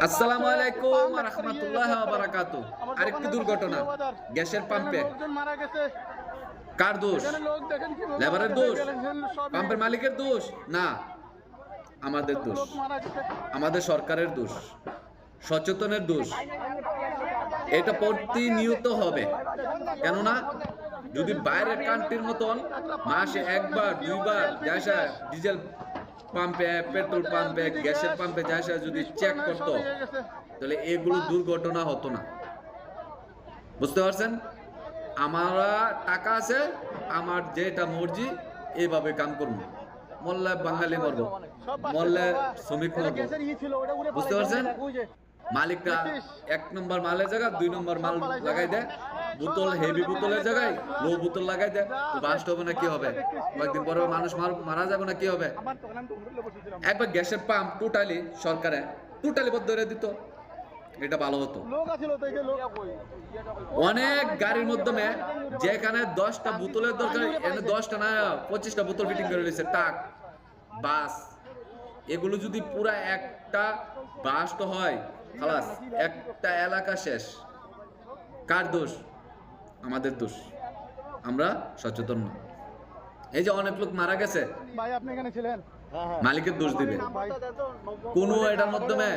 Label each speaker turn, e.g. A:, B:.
A: আসসালামু আলাইকুম ওয়া রাহমাতুল্লাহি ওয়া বারাকাতুহু। আরেকটি দুর্ঘটনা গ্যাসের পাম্পে। কার দোষ? লেবারের দোষ? পাম্পের মালিকের দোষ? না, আমাদের দোষ, আমাদের সরকারের দোষ, সচেতনের দোষ। এটা প্রতিনিয়ত হবে, কেননা যদি বাইরের কান্ট্রির মতন মাসে একবার দুইবার যাইসা ডিজেল পাম্পে, পেট্রোল পাম্পে, গ্যাসের পাম্পে যাইসা যদি চেক করতো, তাহলে এগুলো দুর্ঘটনা হতো না। বুঝতে পারছেন? আমরা টাকা আছে, আমার যেটা মর্জি এইভাবে কাম করবো। মল্লে বাঙালি মরবো, মল্লে শ্রমিক মরবো। বুঝতে পারছেন? মালিকটা 1 নম্বর মালের জায়গায় 2 নম্বর মাল লাগাই দেয়, বোতল হেভি বোতলের জায়গায় লো বোতল লাগাই দেয়, তো বাস্ট হবে না কি হবে? কয়েকদিন পরে মানুষ মারা যাবে না কি হবে? একবার গ্যাসের পাম্প সরকারে টোটালি বন্ধ করে দিত, এটা ভালো হতো। অনেক গাড়ির মাধ্যমে যেখানে 10টা বোতলের দরকার, এখানে 10টা না 25টা বোতল ফিটিং করে দিয়েছে। ট্রাক, বাস, এগুলো যদি পুরা একটা বাস্ট হয়, খালাস, একটা এলাকা শেষ। কার দোষ? আমাদের দোষ, আমরা সচেতন না। এই যে অনেক লোক মারা গেছে,
B: ভাই আপনি এখানে ছিলেন,
A: মালিকের দোষ দিবে কোনো এটার মাধ্যমে।